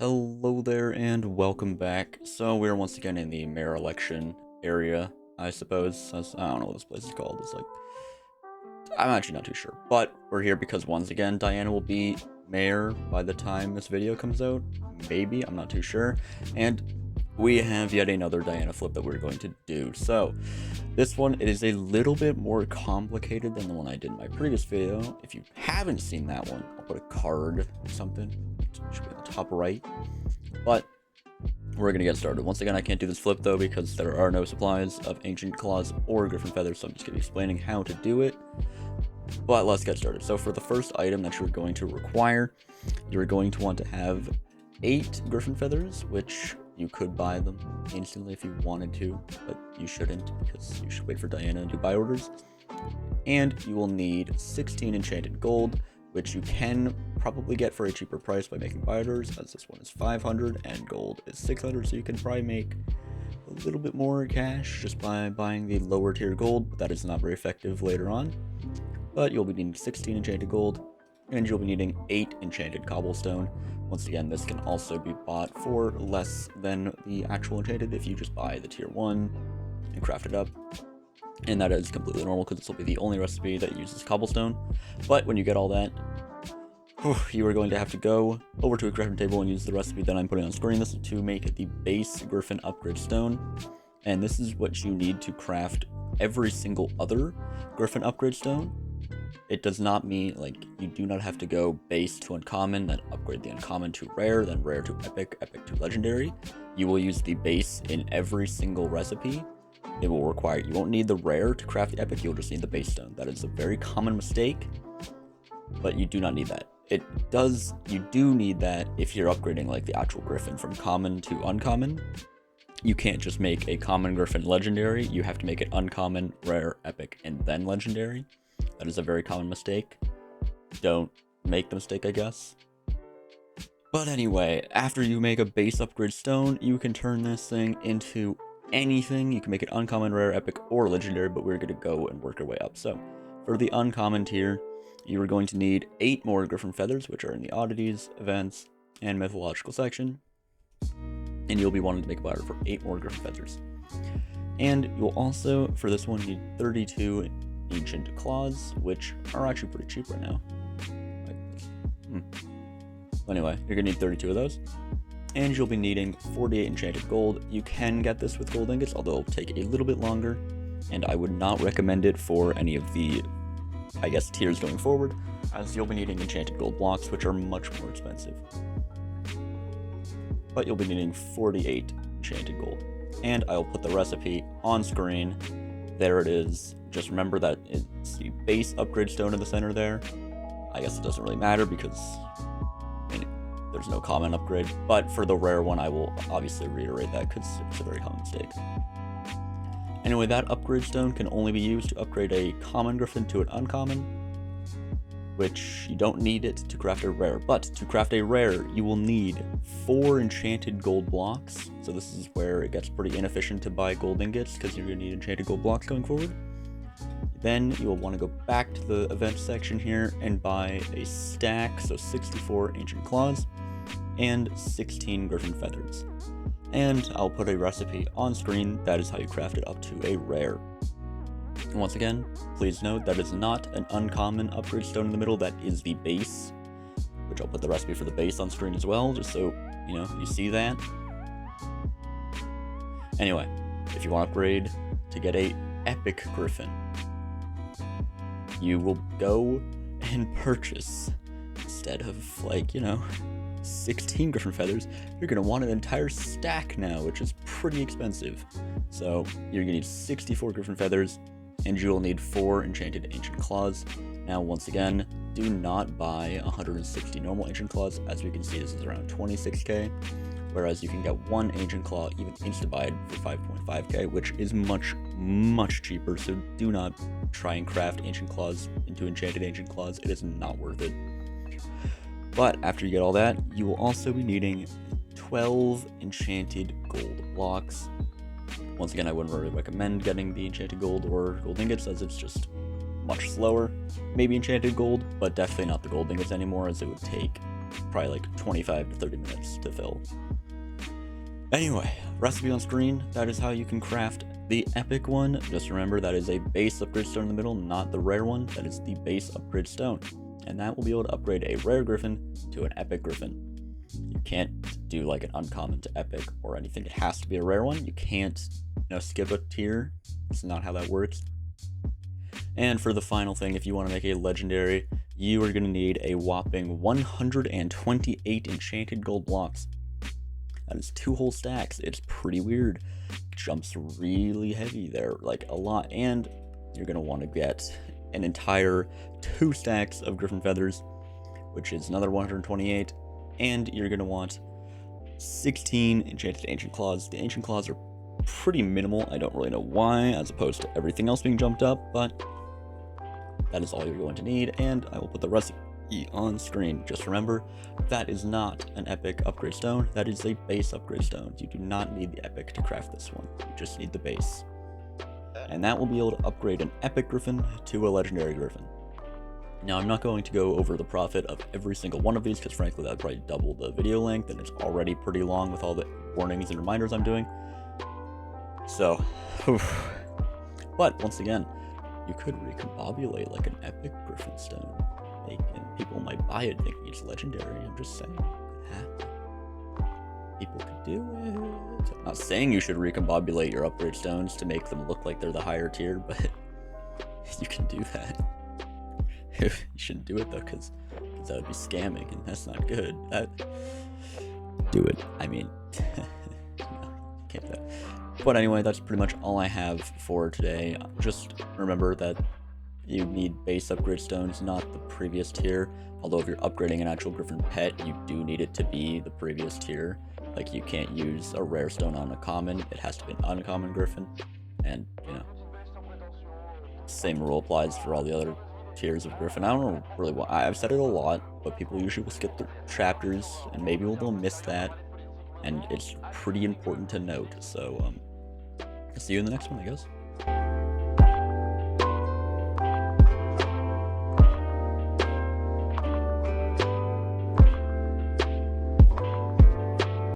Hello there and welcome back. So we're once again in the mayor election area, I suppose. I don't know what this place is called. It's like, I'm actually not too sure. But we're here because once again, Diana will be mayor by the time this video comes out. Maybe, I'm not too sure. And we have yet another Diana flip that we're going to do. So this one, it is a little bit more complicated than the one I did in my previous video. If you haven't seen that one, I'll put a card or something. It should be on the top right. But we're gonna get started. Once again, I can't do this flip though because there are no supplies of ancient claws or griffin feathers, so I'm just gonna be explaining how to do it. But let's get started. So for the first item that you're going to require, you're going to want to have 8 griffin feathers, which you could buy them instantly if you wanted to, but you shouldn't because you should wait for Diana to do buy orders. And you will need 16 enchanted gold, which you can probably get for a cheaper price by making buy orders, as this one is 500 and gold is 600, so you can probably make a little bit more cash just by buying the lower tier gold, but that is not very effective later on. But you'll be needing 16 enchanted gold, and you'll be needing 8 enchanted cobblestone. Once again, this can also be bought for less than the actual enchanted if you just buy the tier 1 and craft it up. And that is completely normal because this will be the only recipe that uses cobblestone. But when you get all that, you are going to have to go over to a crafting table and use the recipe that I'm putting on screen. This is to make the base griffin upgrade stone. And this is what you need to craft every single other griffin upgrade stone. It does not mean, like, you do not have to go base to uncommon, then upgrade the uncommon to rare, then rare to epic, epic to legendary. You will use the base in every single recipe. It will require, you won't need the rare to craft the epic, you'll just need the base stone. That is a very common mistake, but you do not need that. You do need that if you're upgrading like the actual griffin from common to uncommon. You can't just make a common griffin legendary, you have to make it uncommon, rare, epic, and then legendary. That is a very common mistake. Don't make the mistake, I guess. But anyway, after you make a base upgrade stone, you can turn this thing into anything. You can make it uncommon, rare, epic, or legendary, but we're going to go and work our way up. So for the uncommon tier, you are going to need 8 more griffin feathers, which are in the oddities, events, and mythological section. And you'll be wanting to make a buy order for 8 more griffin feathers. And you'll also, for this one, need 32 ancient claws, which are actually pretty cheap right now. Anyway, you're going to need 32 of those. And you'll be needing 48 enchanted gold. You can get this with gold ingots, although it'll take a little bit longer, and I would not recommend it for any of the, I guess, tiers going forward, as you'll be needing enchanted gold blocks, which are much more expensive. But you'll be needing 48 enchanted gold. And I'll put the recipe on screen. There it is. Just remember that it's the base upgrade stone in the center there. I guess it doesn't really matter because there's no common upgrade, but for the rare one, I will obviously reiterate that because it's a very common mistake. Anyway, that upgrade stone can only be used to upgrade a common griffin to an uncommon, which you don't need it to craft a rare, but to craft a rare, you will need 4 enchanted gold blocks. So this is where it gets pretty inefficient to buy gold ingots because you're going to need enchanted gold blocks going forward. Then you will want to go back to the event section here and buy a stack, so 64 ancient claws and 16 griffin feathers. And I'll put a recipe on screen. That is how you craft it up to a rare. And once again, please note that is not an uncommon upgrade stone in the middle, that is the base, which I'll put the recipe for the base on screen as well, just so, you know, you see that. Anyway, if you want to upgrade to get a epic griffin, you will go and purchase, instead of, like, you know, 16 griffin feathers, you're going to want an entire stack now, which is pretty expensive. So you're going to need 64 griffin feathers, and you'll need 4 enchanted ancient claws. Now, once again, do not buy 160 normal ancient claws. As we can see, this is around 26k, whereas you can get 1 ancient claw even insta-buyed for 5.5k, which is much, much cheaper. So do not try and craft ancient claws into enchanted ancient claws. It is not worth it. But after you get all that, you will also be needing 12 enchanted gold blocks. Once again, I wouldn't really recommend getting the enchanted gold or gold ingots, as it's just much slower. Maybe enchanted gold, but definitely not the gold ingots anymore, as it would take probably like 25 to 30 minutes to fill. Anyway, recipe on screen, that is how you can craft the epic one. Just remember that is a base upgrade stone in the middle, not the rare one. That is the base upgrade stone. And that will be able to upgrade a rare griffin to an epic griffin. You can't do like an uncommon to epic or anything. It has to be a rare one. You can't, skip a tier. It's not how that works. And for the final thing, if you want to make a legendary, you are going to need a whopping 128 enchanted gold blocks. That is 2 whole stacks. It's pretty weird. It jumps really heavy there, like a lot. And you're going to want to get an entire 2 stacks of griffin feathers, which is another 128. And you're going to want 16 enchanted ancient claws. The ancient claws are pretty minimal. I don't really know why, as opposed to everything else being jumped up, but that is all you're going to need. And I will put the recipe on screen. Just remember, that is not an epic upgrade stone. That is a base upgrade stone. You do not need the epic to craft this one. You just need the base. And that will be able to upgrade an epic griffin to a legendary griffin. Now, I'm not going to go over the profit of every single one of these, because frankly, that would probably double the video length, and it's already pretty long with all the warnings and reminders I'm doing. So, but once again, you could recombobulate like an epic griffin stone. And people might buy it thinking it's legendary. I'm just saying, it could happen. People could do it. I'm not saying you should recombobulate your upgrade stones to make them look like they're the higher tier, but you can do that. You shouldn't do it though, because that would be scamming, and that's not good. Do it. I mean, no, you can't do that. But anyway, that's pretty much all I have for today. Just remember that you need base upgrade stones, not the previous tier. Although if you're upgrading an actual griffin pet, you do need it to be the previous tier. Like, you can't use a rare stone on a common. It has to be an uncommon griffin. And, same rule applies for all the other tiers of griffin. I don't know really why. I've said it a lot, but people usually will skip the chapters, and maybe they'll miss that. And it's pretty important to note. So, I'll see you in the next one, I guess.